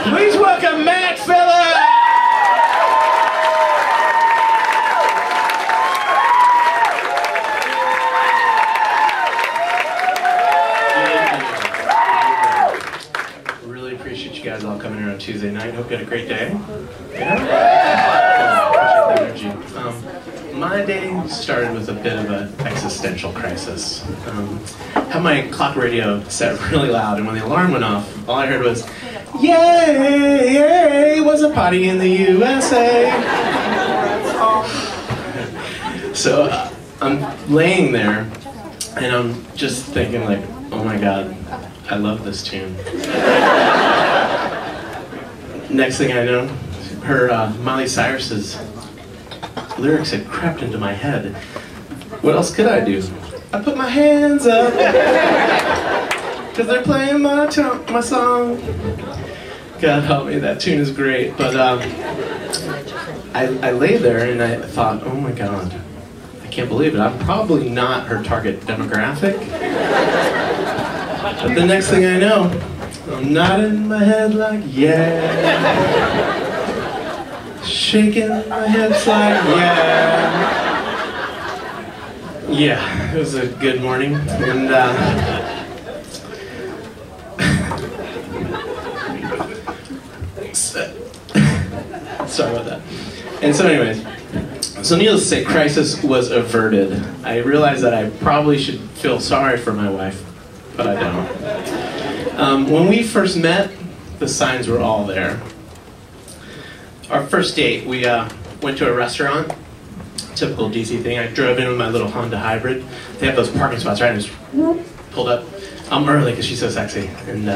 Please welcome Matt Philipp! Really appreciate you guys all coming here on Tuesday night. Hope you had a great day. Yeah? Appreciate the energy. My day started with a bit of an existential crisis. Had my clock radio set really loud, and when the alarm went off, all I heard was, "Yay, yay, was a party in the USA." So I'm laying there, and I'm just thinking like, oh my God, I love this tune. Next thing I know, her Miley Cyrus's lyrics had crept into my head. What else could I do? I put my hands up because they're playing my song. God help me, that tune is great. But I lay there and I thought, oh my God, I can't believe it. I'm probably not her target demographic. But the next thing I know, I'm nodding my head like, yeah. Shaking my hips like, yeah. Yeah, it was a good morning. And sorry about that. And so anyways, so needless to say, crisis was averted. I realized that I probably should feel sorry for my wife, but I don't. When we first met, the signs were all there. Our first date, we went to a restaurant, typical DC thing. I drove in with my little Honda Hybrid. They have those parking spots, right? I just pulled up. I'm early because she's so sexy. And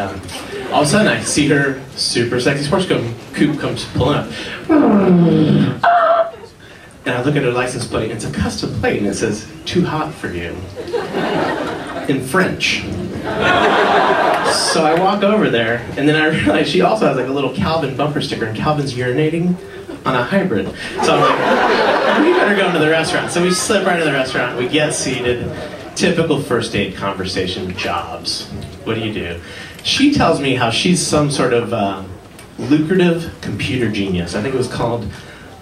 all of a sudden I see her super sexy sports coupe comes pulling up. And I look at her license plate, and it's a custom plate, and it says, "Too hot for you," in French. So I walk over there, and then I realize she also has like a little Calvin bumper sticker, and Calvin's urinating on a hybrid. So I'm like, we better go into the restaurant. So we slip right into the restaurant, we get seated. Typical first date conversation, jobs. What do you do? She tells me how she's some sort of lucrative computer genius. I think it was called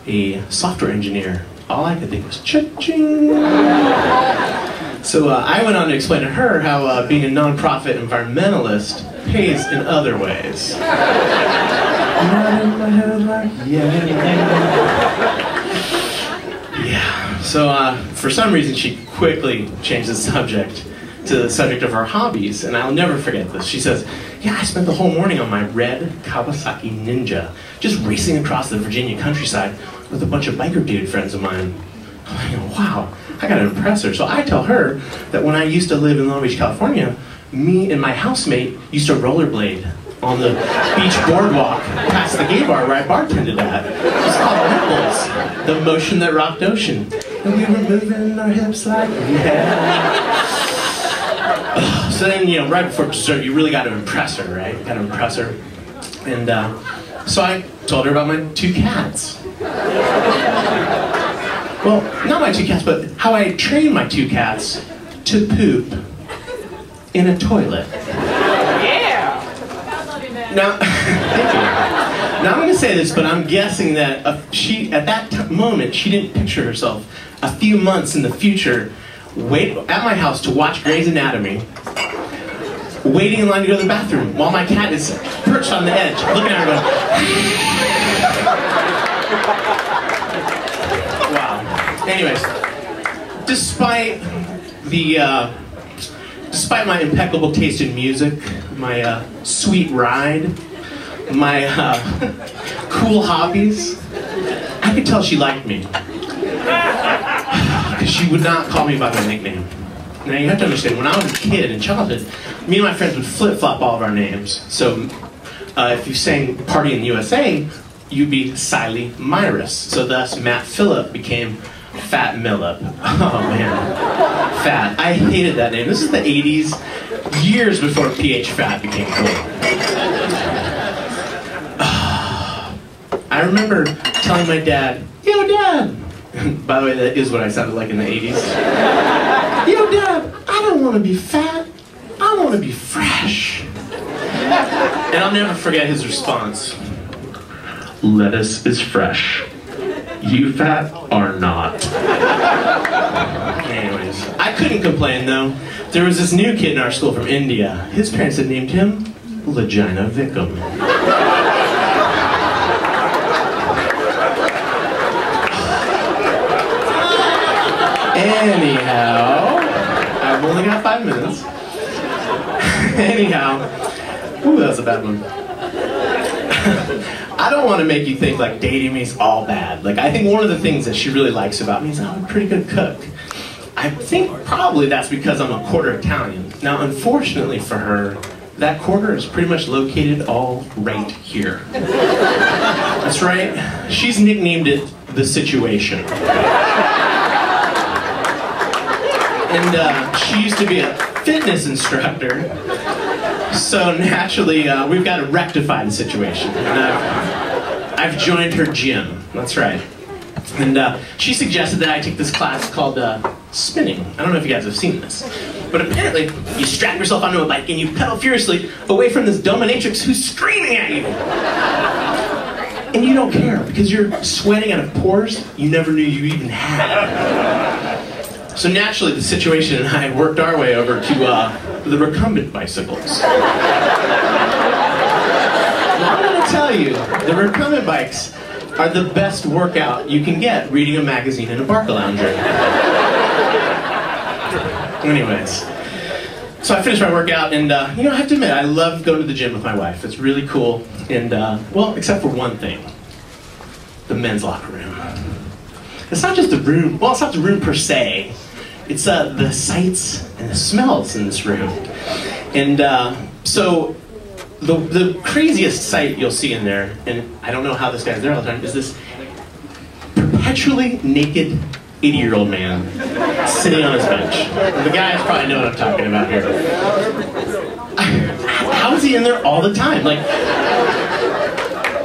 a software engineer. All I could think was cha-ching. So I went on to explain to her how being a nonprofit environmentalist pays in other ways. Yeah. So for some reason she quickly changed the subject to the subject of her hobbies, and I'll never forget this. She says, "Yeah, I spent the whole morning on my red Kawasaki Ninja, just racing across the Virginia countryside with a bunch of biker dude friends of mine." I'm like, wow, I gotta impress her. So I tell her that when I used to live in Long Beach, California, me and my housemate used to rollerblade on the beach boardwalk past the gay bar where I bartended at. It's called Ripples, the motion that rocked ocean. And we were moving our hips like, yeah. So then, you know, right before dessert, you really got to impress her, right? Got to impress her. And so I told her about my 2 cats. Well, not my 2 cats, but how I trained my 2 cats to poop in a toilet. Yeah! Now, thank you. Now I'm going to say this, but I'm guessing that she, at that moment, she didn't picture herself a few months in the future wait at my house to watch Grey's Anatomy, waiting in line to go to the bathroom while my cat is perched on the edge, looking at her going, wow. Anyways, despite my impeccable taste in music, my sweet ride, my cool hobbies, I could tell she liked me. Because she would not call me by my nickname. Now you have to understand, when I was a kid in childhood, me and my friends would flip-flop all of our names. So if you sang Party in the USA, you'd be Siley Myris. So thus Matt Philipp became Fat Millip. Oh man, Fat. I hated that name. This is the 80s, years before PH Fat became cool. I remember telling my dad, "Yo Dad," by the way, that is what I sounded like in the 80s. "Yo Dad, I don't want to be fat, I want to be fresh." And I'll never forget his response. Lettuce is fresh. You fat are not. Anyways, I couldn't complain though. There was this new kid in our school from India. His parents had named him Vagina Vikram. Anyhow, I've only got 5 minutes. Anyhow, ooh, that was a bad one. I don't want to make you think like dating me is all bad. Like, I think one of the things that she really likes about me is I'm a pretty good cook. I think probably that's because I'm a quarter Italian. Now, unfortunately for her, that quarter is pretty much located all right here. That's right. She's nicknamed it the situation. And she used to be a fitness instructor. So naturally, we've got to rectify the situation. And I've joined her gym. That's right. And she suggested that I take this class called spinning. I don't know if you guys have seen this. But apparently, you strap yourself onto a bike and you pedal furiously away from this dominatrix who's screaming at you. And you don't care because you're sweating out of pores you never knew you even had. So naturally, the situation and I worked our way over to the recumbent bicycles. Now, I'm going to tell you, the recumbent bikes are the best workout you can get reading a magazine in a Barca lounger. Anyways, so I finished my workout, and you know, I have to admit, I love going to the gym with my wife. It's really cool, and well, except for one thing: the men's locker room. It's not just the room. Well, it's not the room per se. It's the sights and the smells in this room. And so the craziest sight you'll see in there, and I don't know how this guy's there all the time, is this perpetually naked 80-year-old man sitting on his bench. The guys probably know what I'm talking about here. How is he in there all the time? Like,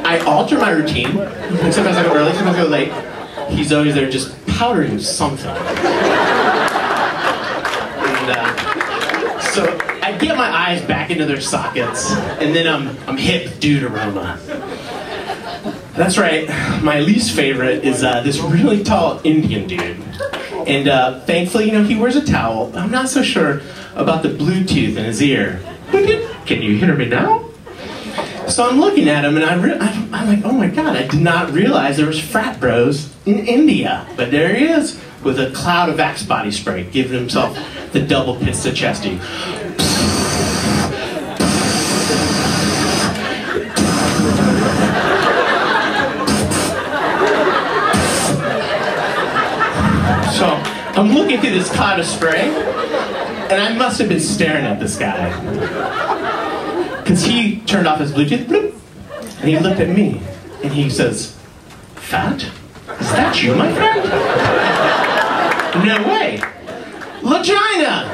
I alter my routine. Sometimes I go early, sometimes I go late. He's always there just powdering something. So I get my eyes back into their sockets, and then I'm hit with dude aroma. That's right, my least favorite is this really tall Indian dude. And thankfully, you know, he wears a towel. I'm not so sure about the Bluetooth in his ear. Can you hear me now? So I'm looking at him, and I'm like, oh my god, I did not realize there was frat bros in India. But there he is, with a cloud of Axe body spray, giving himself the double pizza chesty. So I'm looking through this cloud of spray, and I must have been staring at this guy. Because he turned off his Bluetooth, bloop, and he looked at me, and he says, "Fat? Is that you, my friend?" No way. Vagina!